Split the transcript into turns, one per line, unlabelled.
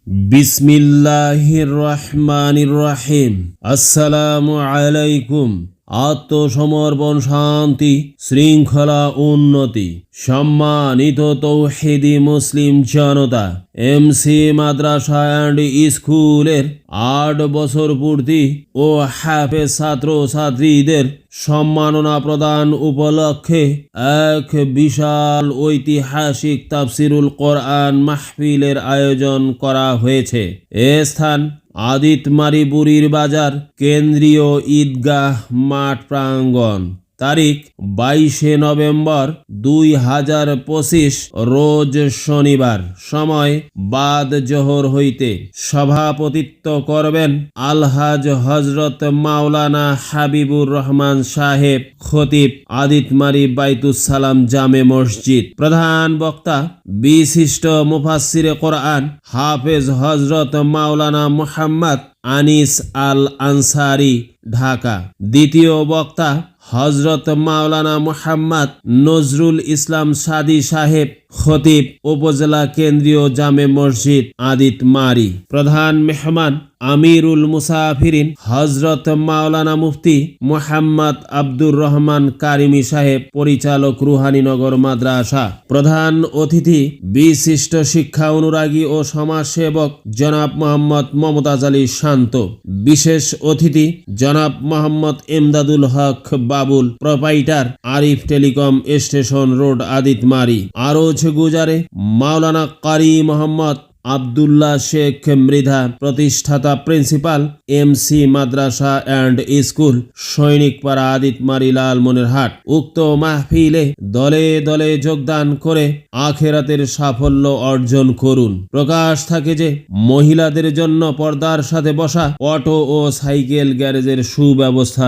বিসমিল্লাহির রহমানির রহিম। আসসালামু আলাইকুম। আত্মসমর্পণ, শান্তি, শৃঙ্খলা, উন্নতি। সম্মানিত তৌহিদি মুসলিম জনতা, এমসি মাদ্রাসা অ্যান্ড স্কুলের 8 বছর পূর্তি ও হাফেজ ছাত্র ছাত্রীদের সম্মাননা প্রদান উপলক্ষে এক বিশাল ঐতিহাসিক তাফসিরুল কোরআন মাহফিলের আয়োজন করা হয়েছে। এ স্থান আদিতমারি বুড়ির বাজার কেন্দ্রীয় ঈদগাহ মাঠ প্রাঙ্গণ। তারিখ 22 নভেম্বর 2025 রোজ শনিবার। সময় বাদ জোহর হইতে। সভাপতিত্ব করবেন আলহাজ হজরত মাওলানা হাবিবুর রহমান সাহেব, খতিব, আদিতমারি বাইতুস সালাম জামে মসজিদ। প্রধান বক্তা বিশিষ্ট মুফাসসিরে কোরআন হাফেজ হজরত মাওলানা মুহাম্মদ আনিস আল আনসারি, ঢাকা। দ্বিতীয় বক্তা হজরত মাওলানা মুহাম্মদ নজরুল ইসলাম সাদি সাহেব, খতিব, উপজেলা কেন্দ্রীয় জামে মসজিদ আদিতমারি। প্রধান মেহমান আমিরুল মুসাফিরিন হজরত মাওলানা মুফতি মুহাম্মদ আব্দুর রহমান কারিমি সাহেব, পরিচালক রুহানীনগর মাদ্রাসা। প্রধান অতিথি বিশিষ্ট শিক্ষা অনুরাগী ও সমাজসেবক জনাব মোহাম্মদ মমতাজ আলী শান্ত। বিশেষ অতিথি জনাব Mohammad Imdadul Haque Babul, proprietor Arif telecom station road Aditmari. আরজ গুজারে মাওলানা কারি মোহাম্মদ আব্দুল্লাহ শেখ মৃধা, প্রতিষ্ঠাতা principal MC Madrasa and school, Sainikpara Aditmari Lalmonirhat. উক্ত মাহফিলে দলে দলে যোগদান করে আখেরাতের সাফল্য অর্জন করুন। প্রকাশ থাকে যে মহিলাদের জন্য পর্দার সাথে বসা অটো ও সাইকেল গ্যারেজের সুব্যবস্থা